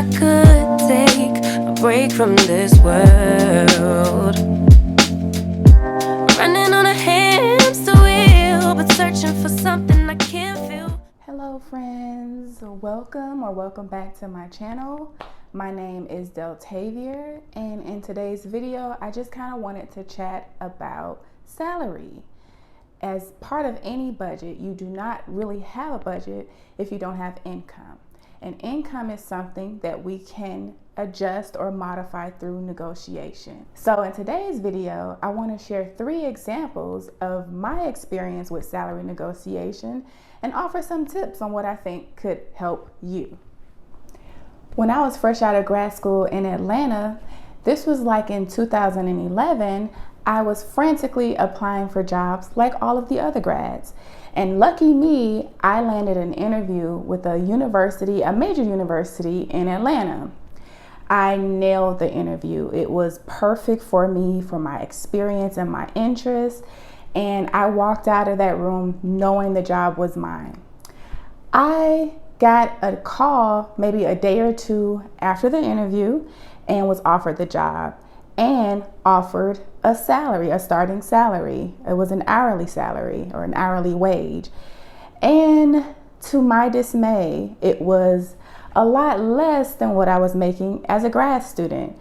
I could take a break from this world. Running on a hamster wheel, but searching for something I can't feel. Hello friends, welcome back to my channel. My name is Deltavier, and in today's video I just kind of wanted to chat about salary. As part of any budget, you do not really have a budget if you don't have income. And income is something that we can adjust or modify through negotiation. So in today's video, I want to share 3 examples of my experience with salary negotiation and offer some tips on what I think could help you. When I was fresh out of grad school in Atlanta, this was like in 2011, I was frantically applying for jobs like all of the other grads. And lucky me, I landed an interview with a major university in Atlanta. I nailed the interview. It was perfect for me, for my experience and my interests. And I walked out of that room knowing the job was mine. I got a call maybe a day or 2 after the interview and was offered the job and offered a salary, a starting salary. It was an hourly salary or an hourly wage. And to my dismay, it was a lot less than what I was making as a grad student.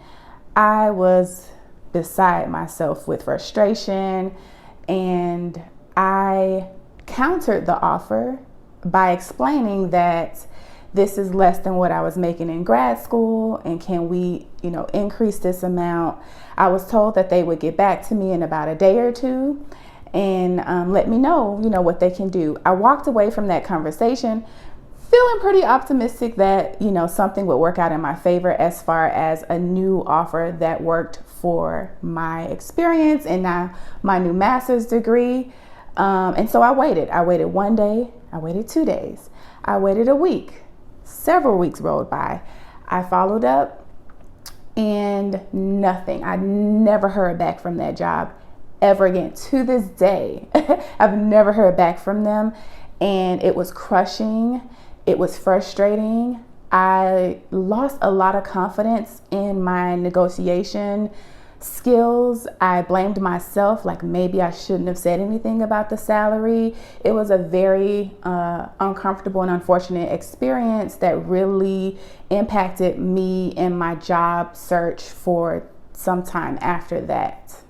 I was beside myself with frustration, and I countered the offer by explaining that this is less than what I was making in grad school, and can we, increase this amount? I was told that they would get back to me in about a day or 2 and let me know, what they can do. I walked away from that conversation feeling pretty optimistic that, something would work out in my favor as far as a new offer that worked for my experience and now my new master's degree. And so I waited. I waited 1 day. I waited 2 days. I waited a week. Several weeks rolled by. I followed up and nothing. I never heard back from that job ever again. To this day, I've never heard back from them, and it was crushing. It was frustrating. I lost a lot of confidence in my negotiation skills. I blamed myself, like maybe I shouldn't have said anything about the salary. It was a very uncomfortable and unfortunate experience that really impacted me in my job search for some time after that.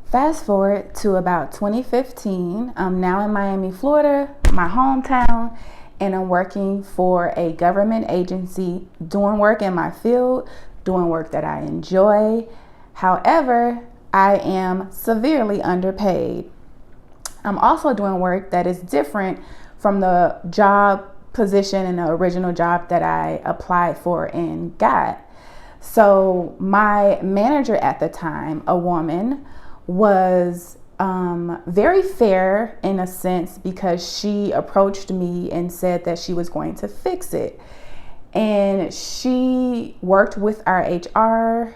Fast forward to about 2015. I'm now in Miami, Florida, my hometown, and I'm working for a government agency, doing work in my field, doing work that I enjoy. However, I am severely underpaid. I'm also doing work that is different from the job position and the original job that I applied for and got. So my manager at the time, a woman, was very fair in a sense because she approached me and said that she was going to fix it. And she worked with our HR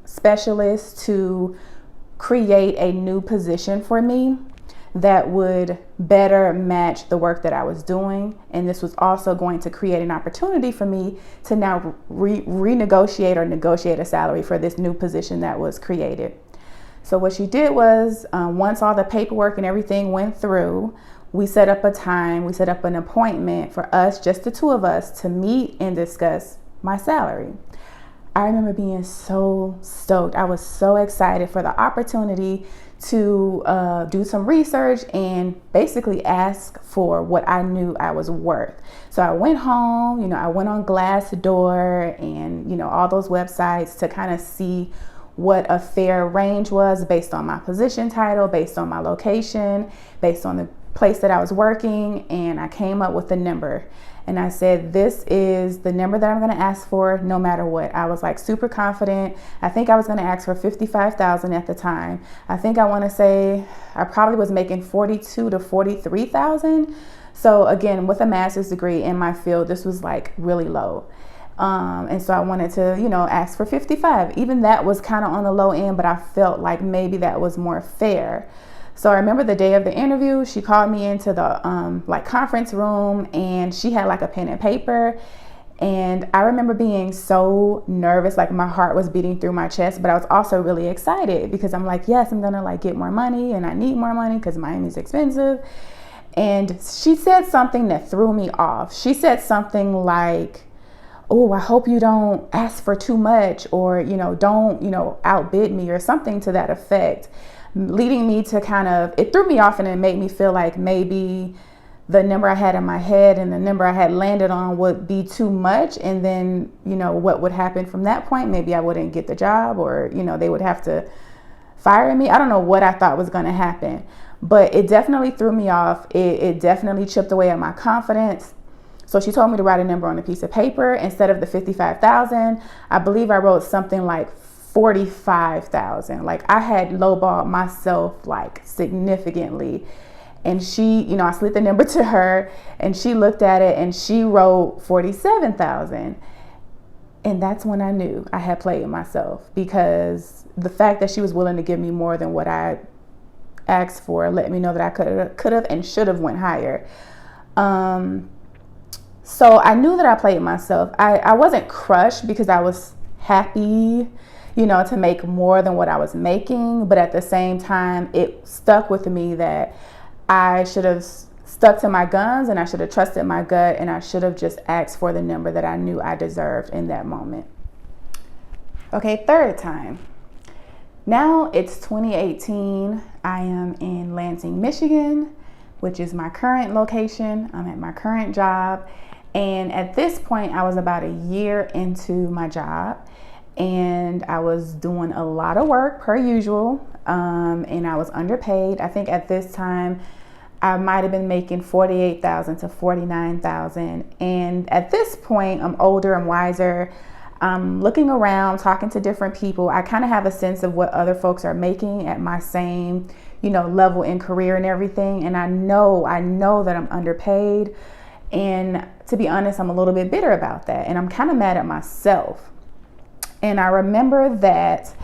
specialist to create a new position for me that would better match the work that I was doing. And this was also going to create an opportunity for me to now renegotiate or negotiate a salary for this new position that was created. So what she did was, once all the paperwork and everything went through, we set up a time, we set up an appointment for us, just the 2 of us, to meet and discuss my salary. I remember being so stoked. I was so excited for the opportunity to do some research and basically ask for what I knew I was worth. So I went home, I went on Glassdoor and, all those websites to kind of see what a fair range was based on my position title, based on my location, based on the place that I was working, and I came up with a number. And I said, this is the number that I'm going to ask for no matter what. I was like super confident. I think I was going to ask for $55,000 at the time. I think I want to say I probably was making $42,000 to $43,000. So again, with a master's degree in my field, this was like really low. And so I wanted to, ask for 55. Even that was kind of on the low end, but I felt like maybe that was more fair. So I remember the day of the interview, she called me into the conference room, and she had like a pen and paper, And I remember being so nervous, like my heart was beating through my chest, but I was also really excited because I'm like, yes, I'm gonna like get more money, and I need more money because Miami's expensive. And she said something that threw me off. She said something like, oh, I hope you don't ask for too much, or, don't, outbid me, or something to that effect, leading me to it threw me off, and it made me feel like maybe the number I had in my head and the number I had landed on would be too much. And then, what would happen from that point? Maybe I wouldn't get the job, or, they would have to fire me. I don't know what I thought was going to happen, but it definitely threw me off. It definitely chipped away at my confidence. So she told me to write a number on a piece of paper. Instead of the 55,000, I believe I wrote something like 45,000. Like I had lowballed myself like significantly. And she, I slid the number to her, and she looked at it and she wrote 47,000. And that's when I knew I had played myself, because the fact that she was willing to give me more than what I asked for let me know that I could have and should have went higher. So I knew that I played myself. I wasn't crushed because I was happy, to make more than what I was making. But at the same time, it stuck with me that I should have stuck to my guns, and I should have trusted my gut, and I should have just asked for the number that I knew I deserved in that moment. Okay, third time. Now it's 2018. I am in Lansing, Michigan, which is my current location. I'm at my current job. And at this point, I was about a year into my job, and I was doing a lot of work per usual, and I was underpaid. I think at this time, I might have been making 48,000 to 49,000. And at this point, I'm older and wiser. I'm looking around, talking to different people. I kind of have a sense of what other folks are making at my same, level in career and everything. And I know that I'm underpaid. And to be honest, I'm a little bit bitter about that. And I'm kind of mad at myself. And I remember that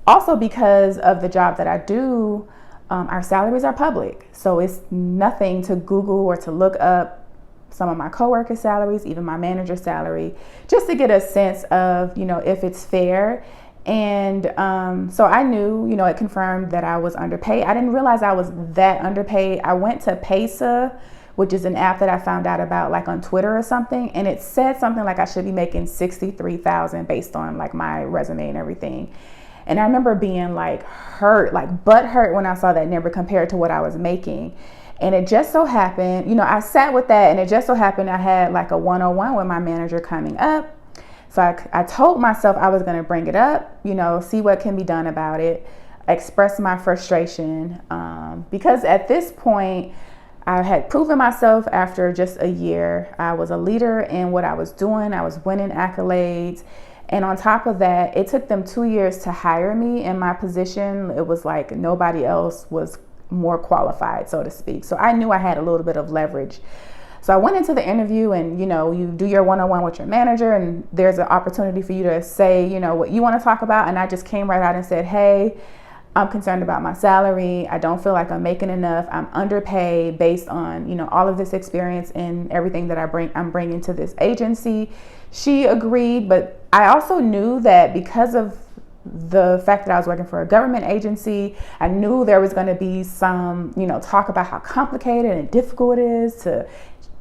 also because of the job that I do, our salaries are public. So it's nothing to Google or to look up some of my coworkers' salaries, even my manager's salary, just to get a sense of, if it's fair. And so I knew, it confirmed that I was underpaid. I didn't realize I was that underpaid. I went to Paysa, which is an app that I found out about like on Twitter or something. And it said something like I should be making 63,000 based on like my resume and everything. And I remember being like hurt, like butt hurt when I saw that number compared to what I was making. And it just so happened, I sat with that, and it just so happened I had like a one-on-one with my manager coming up. So I told myself I was going to bring it up, see what can be done about it, express my frustration. Because at this point, I had proven myself after just a year. I was a leader in what I was doing. I was winning accolades. And on top of that, it took them 2 years to hire me in my position. It was like nobody else was more qualified, so to speak. So I knew I had a little bit of leverage. So I went into the interview, and, you do your one-on-one with your manager, and there's an opportunity for you to say, what you want to talk about. And I just came right out and said, hey, I'm concerned about my salary. I don't feel like I'm making enough. I'm underpaid based on, all of this experience and everything that I'm bringing to this agency. She agreed, but I also knew that because of the fact that I was working for a government agency, I knew there was going to be some, talk about how complicated and difficult it is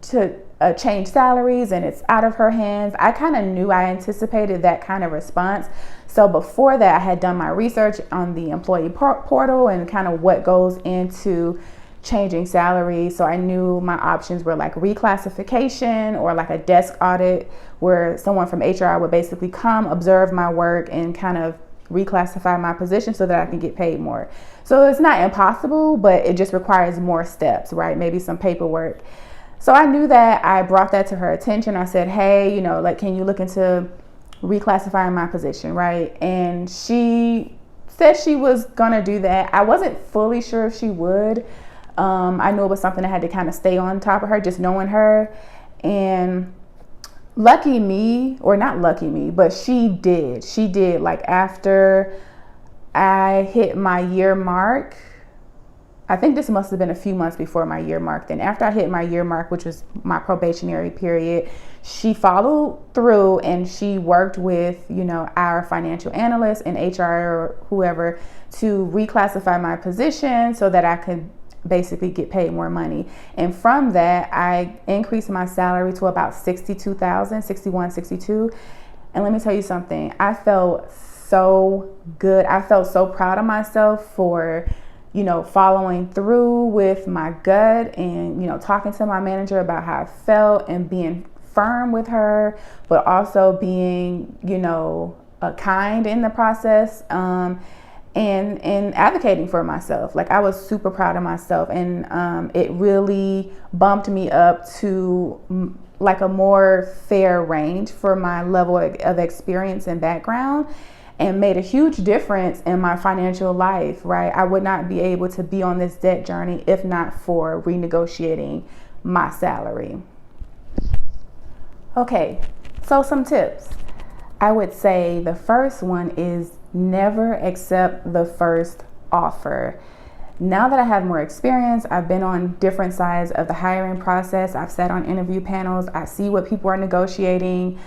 to change salaries, and it's out of her hands. I kind of knew, I anticipated that kind of response. So before that, I had done my research on the employee portal and kind of what goes into changing salary. So I knew my options were like reclassification or like a desk audit, where someone from HR would basically come, observe my work, and kind of reclassify my position so that I can get paid more. So it's not impossible, but it just requires more steps, right? Maybe some paperwork. So I knew that. I brought that to her attention. I said, hey, can you look into reclassifying my position, right? And she said she was gonna do that. I wasn't fully sure if she would. I knew it was something I had to kind of stay on top of her, just knowing her. And lucky me, or not lucky me, but she did. She did. Like after I hit my year mark, I think this must have been a few months before my year mark. Then after I hit my year mark, which was my probationary period, she followed through and she worked with, our financial analyst and HR or whoever to reclassify my position so that I could basically get paid more money. And from that, I increased my salary to about 62,000, 61, 62. And let me tell you something, I felt so good. I felt so proud of myself for following through with my gut and, talking to my manager about how I felt and being firm with her, but also being, kind in the process, and advocating for myself. Like, I was super proud of myself, and it really bumped me up to like a more fair range for my level of experience and background, and made a huge difference in my financial life, right? I would not be able to be on this debt journey if not for renegotiating my salary. Okay, so some tips. I would say the first one is never accept the first offer. Now that I have more experience, I've been on different sides of the hiring process. I've sat on interview panels. I see what people are negotiating.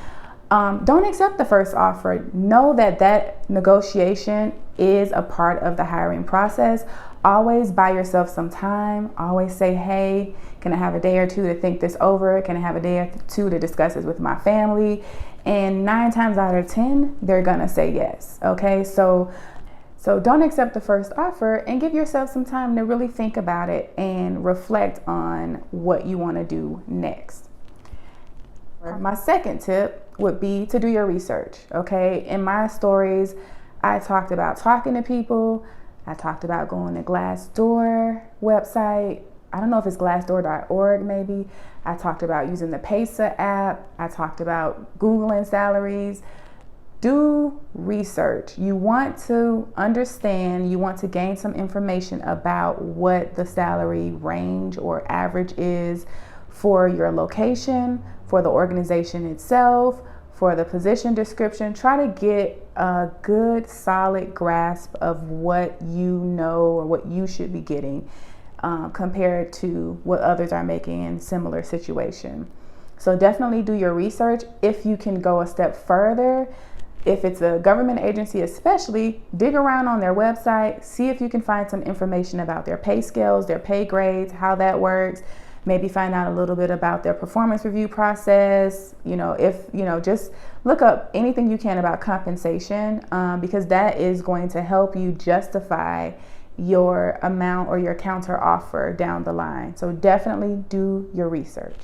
Don't accept the first offer. Know that negotiation is a part of the hiring process. Always buy yourself some time. Always say, hey, can I have a day or two to think this over? Can I have a day or two to discuss this with my family? And 9 times out of 10, they're gonna say yes. Okay, so don't accept the first offer, and give yourself some time to really think about it and reflect on what you want to do next. My second tip would be to do your research. Okay, in my stories, I talked about talking to people. I talked about going to Glassdoor website. I don't know if it's glassdoor.org maybe. I talked about using the Paysa app. I talked about Googling salaries. Do research. You want to understand, you want to gain some information about what the salary range or average is for your location, for the organization itself, for the position description. Try to get a good, solid grasp of what you know or what you should be getting compared to what others are making in similar situation. So definitely do your research. If you can go a step further, if it's a government agency especially, dig around on their website, see if you can find some information about their pay scales, their pay grades, how that works. Maybe find out a little bit about their performance review process. Just look up anything you can about compensation, because that is going to help you justify your amount or your counter offer down the line. So definitely do your research.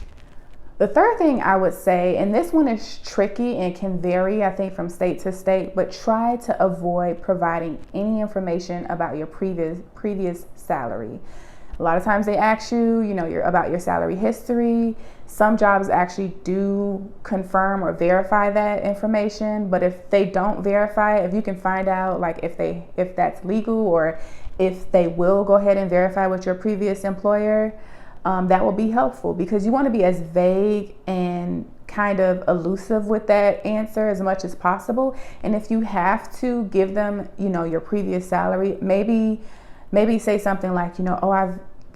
The third thing I would say, and this one is tricky and can vary, I think, from state to state, but try to avoid providing any information about your previous salary. A lot of times they ask you, about your salary history. Some jobs actually do confirm or verify that information, but if they don't verify it, if you can find out if that's legal or if they will go ahead and verify with your previous employer, that will be helpful, because you want to be as vague and kind of elusive with that answer as much as possible. And if you have to give them, your previous salary, maybe say something like,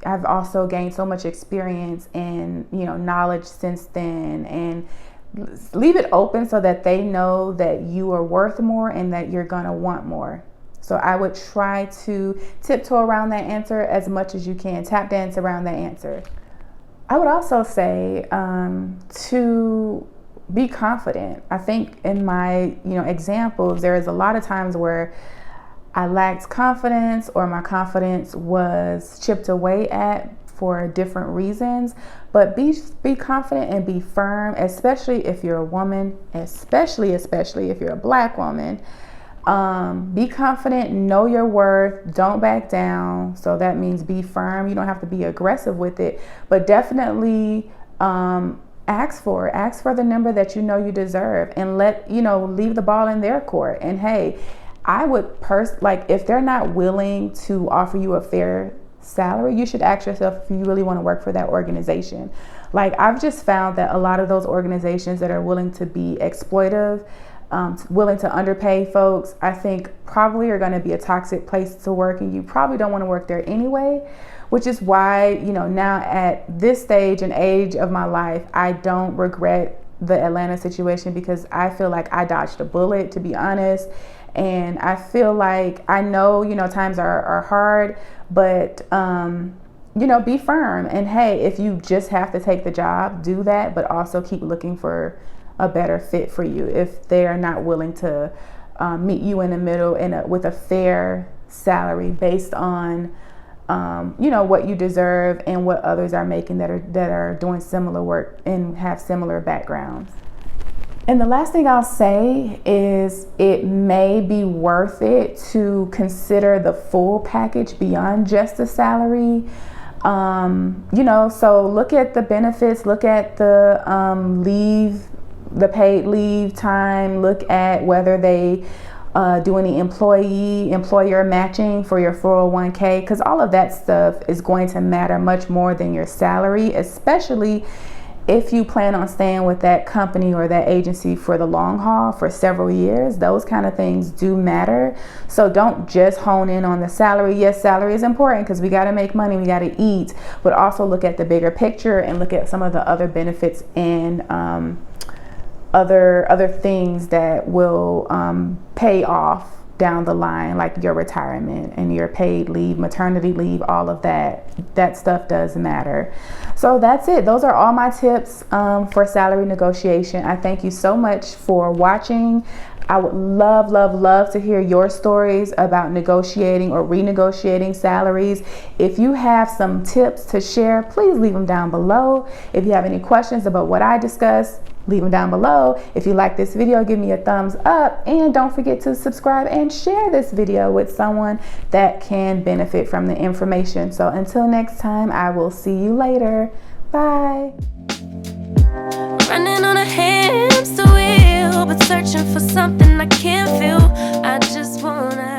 I've also gained so much experience and, knowledge since then, and leave it open so that they know that you are worth more and that you're going to want more. So I would try to tiptoe around that answer as much as you can, tap dance around that answer. I would also say to be confident. I think in my examples, there is a lot of times where I lacked confidence, or my confidence was chipped away at for different reasons. But be confident and be firm, especially if you're a woman, especially if you're a Black woman. Be confident, know your worth, don't back down. So that means be firm. You don't have to be aggressive with it, but definitely ask for the number that you deserve, and leave the ball in their court. And hey, I would if they're not willing to offer you a fair salary, you should ask yourself if you really want to work for that organization. I've just found that a lot of those organizations that are willing to be exploitive, willing to underpay folks, I think probably are going to be a toxic place to work, and you probably don't want to work there anyway, which is why, you know, now at this stage and age of my life, I don't regret the Atlanta situation, because I feel like I dodged a bullet, to be honest. And I feel like, I know, you know, times are hard, but, you know, be firm. And hey, if you just have to take the job, do that, but also keep looking for a better fit for you if they are not willing to meet you in the middle with a fair salary based on, you know, what you deserve and what others are making that are doing similar work and have similar backgrounds. And the last thing I'll say is it may be worth it to consider the full package beyond just the salary. You know, so look at the benefits, look at the the paid leave time, look at whether they do any employer matching for your 401k, because all of that stuff is going to matter much more than your salary, especially if you plan on staying with that company or that agency for the long haul for several years. Those kind of things do matter. So don't just hone in on the salary. Yes, salary is important because we got to make money, we got to eat, but also look at the bigger picture and look at some of the other benefits and other things that will pay off down the line, like your retirement and your paid leave, maternity leave, all of that stuff does matter. So that's it. Those are all my tips for salary negotiation. I thank you so much for watching. I would love to hear your stories about negotiating or renegotiating salaries. If you have some tips to share, please leave them down below. If you have any questions about what I discussed, leave them down below. If you like this video, give me a thumbs up, and don't forget to subscribe and share this video with someone that can benefit from the information. So until next time, I will see you later. Bye. Running on a hamster wheel, but searching for something I can't feel. I just wanna